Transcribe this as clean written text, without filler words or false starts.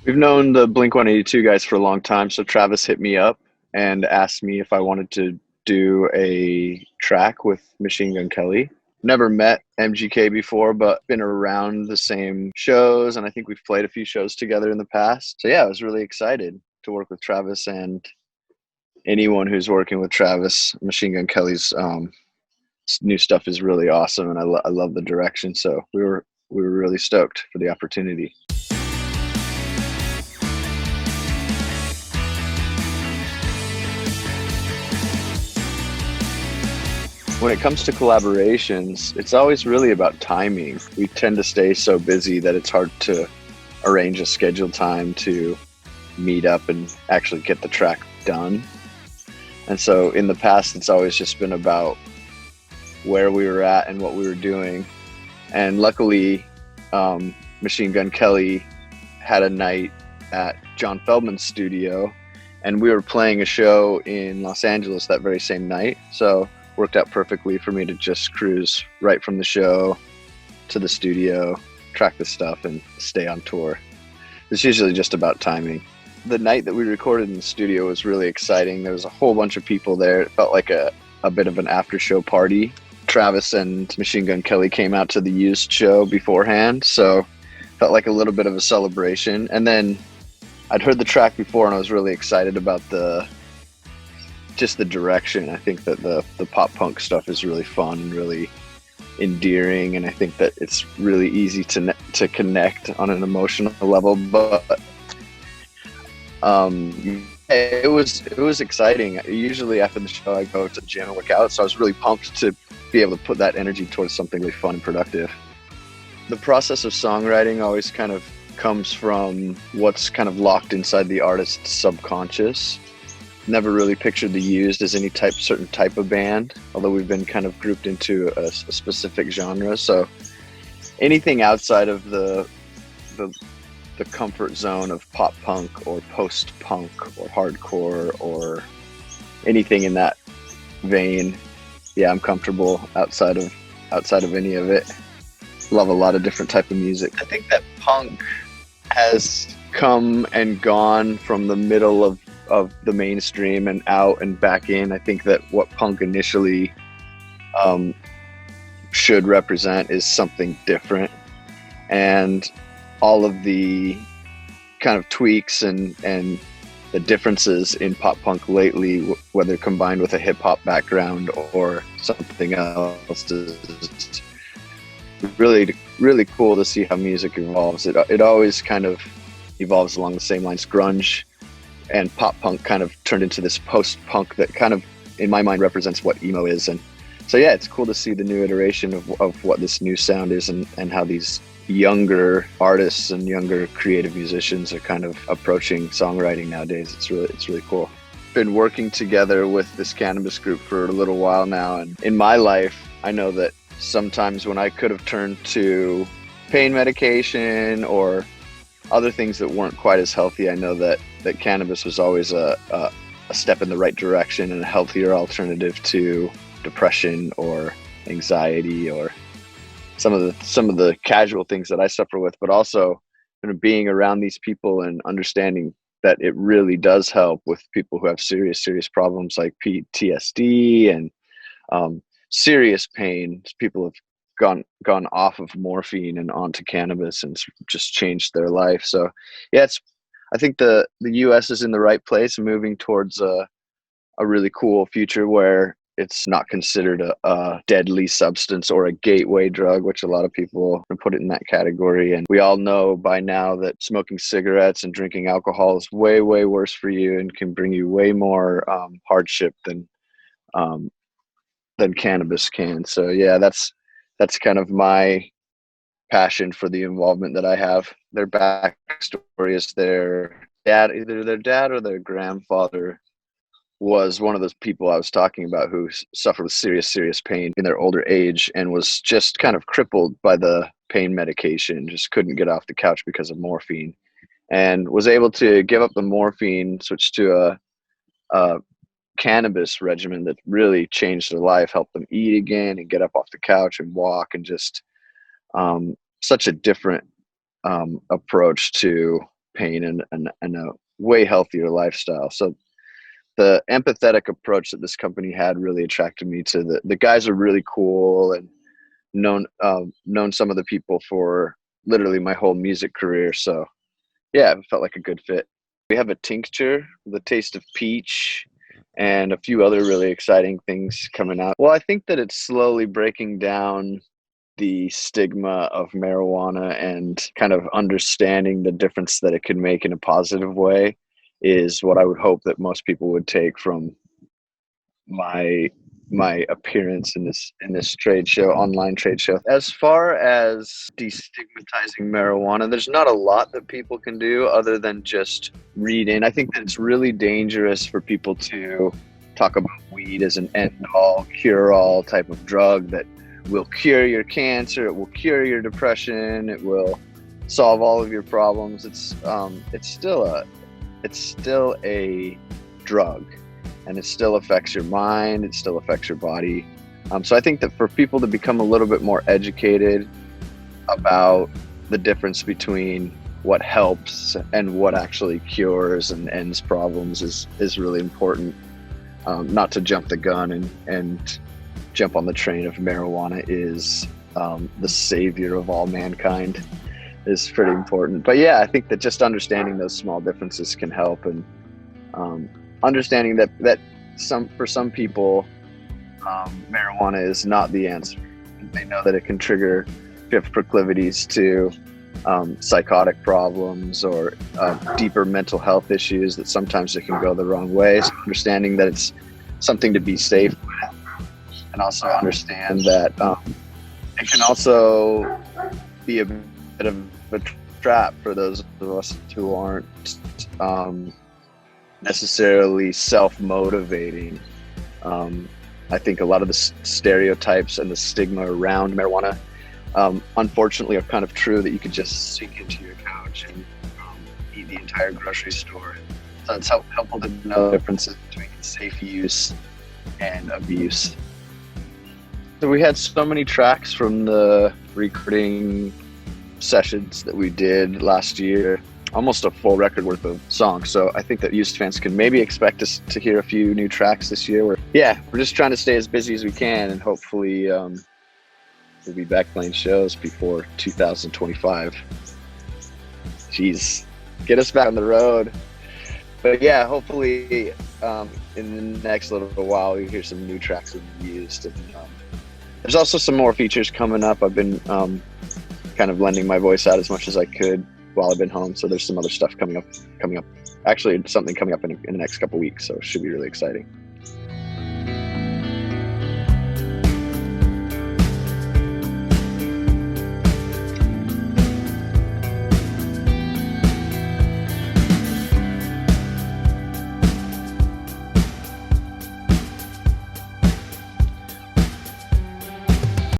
We've known the Blink 182 guys for a long time, so Travis hit me up and asked me if I wanted to do a track with Machine Gun Kelly. Never met MGK before, but been around the same shows, and I think we've played a few shows together in the past. So yeah, I was really excited to work with Travis and anyone who's working with Travis. Machine Gun Kelly's new stuff is really awesome, and I love the direction. So we were really stoked for the opportunity. When it comes to collaborations, it's always really about timing. We tend to stay so busy that it's hard to arrange a scheduled time to meet up and actually get the track done. And so in the past, it's always just been about where we were at and what we were doing. And luckily, Machine Gun Kelly had a night at John Feldman's studio, and we were playing a show in Los Angeles that very same night. So worked out perfectly for me to just cruise right from the show to the studio, track the stuff, and stay on tour. It's usually just about timing. The night that we recorded in the studio was really exciting. There was a whole bunch of people there. It felt like a bit of an after show party. Travis and Machine Gun Kelly came out to the Used show beforehand, so felt like a little bit of a celebration. And then I'd heard the track before, and I was really excited about just the direction. I think that the pop punk stuff is really fun and really endearing, and I think that it's really easy to connect on an emotional level. But it was exciting. Usually after the show, I go to the gym and work out, so I was really pumped to be able to put that energy towards something really fun and productive. The process of songwriting always kind of comes from what's kind of locked inside the artist's subconscious. Never really pictured the Used as any certain type of band, although we've been kind of grouped into a specific genre. So anything outside of the comfort zone of pop punk or post punk or hardcore or anything in that vein, yeah, I'm comfortable outside of any of it. Love a lot of different type of music. I think that punk has come and gone from the middle of the mainstream and out and back in. I think that what punk initially should represent is something different, and all of the kind of tweaks and the differences in pop punk lately, whether combined with a hip hop background or something else, is really, really cool to see how music evolves. It always kind of evolves along the same lines. Grunge and pop punk kind of turned into this post punk that kind of, in my mind, represents what emo is. And so, yeah, it's cool to see the new iteration of what this new sound is, and how these younger artists and younger creative musicians are kind of approaching songwriting nowadays. It's really cool. Been working together with this Cannabis group for a little while now, and in my life, I know that sometimes when I could have turned to pain medication or other things that weren't quite as healthy, I know that cannabis was always a step in the right direction and a healthier alternative to depression or anxiety or some of the casual things that I suffer with. But also, being around these people and understanding that it really does help with people who have serious problems like PTSD and serious pain. People have gone off of morphine and onto cannabis and just changed their life. So yeah, I think the US is in the right place, moving towards a really cool future where it's not considered a deadly substance or a gateway drug, which a lot of people put it in that category. And we all know by now that smoking cigarettes and drinking alcohol is way worse for you and can bring you way more hardship than cannabis can. So yeah, that's kind of my passion for the involvement that I have. Their backstory is either their dad or their grandfather was one of those people I was talking about who suffered with serious pain in their older age and was just kind of crippled by the pain medication, just couldn't get off the couch because of morphine, and was able to give up the morphine, switch to a cannabis regimen that really changed their life, helped them eat again and get up off the couch and walk, and just such a different approach to pain and a way healthier lifestyle. So the empathetic approach that this company had really attracted me to the guys are really cool, and known some of the people for literally my whole music career. So yeah, it felt like a good fit. We have a tincture, the taste of peach, and a few other really exciting things coming out. Well, I think that it's slowly breaking down the stigma of marijuana and kind of understanding the difference that it can make in a positive way is what I would hope that most people would take from my appearance in this trade show, online trade show. As far as destigmatizing marijuana, there's not a lot that people can do other than just read in. I think that it's really dangerous for people to talk about weed as an end-all, cure-all type of drug that will cure your cancer, it will cure your depression, it will solve all of your problems. It's still a drug, and it still affects your mind, it still affects your body. So I think that for people to become a little bit more educated about the difference between what helps and what actually cures and ends problems is really important. Not to jump the gun and jump on the train of marijuana is the savior of all mankind is pretty important. But yeah, I think that just understanding those small differences can help, and understanding that for some people, marijuana is not the answer. They know that it can trigger, if you have proclivities to psychotic problems or deeper mental health issues, that sometimes it can go the wrong way. So understanding that it's something to be safe with, and also understand that it can also be a bit of a trap for those of us who aren't necessarily self-motivating. I think a lot of the stereotypes and the stigma around marijuana, unfortunately, are kind of true, that you could just sink into your couch and eat the entire grocery store. So it's helpful to know the differences between safe use and abuse. So we had so many tracks from the recording sessions that we did last year, almost a full record worth of songs. So I think that Used fans can maybe expect us to hear a few new tracks this year. We're just trying to stay as busy as we can, and hopefully we'll be back playing shows before 2025. Jeez, get us back on the road. But yeah, hopefully in the next little while we hear some new tracks of Used. And there's also some more features coming up. I've been kind of lending my voice out as much as I could while I've been home. So there's some other stuff coming up. Actually, something coming up in the next couple weeks. So it should be really exciting.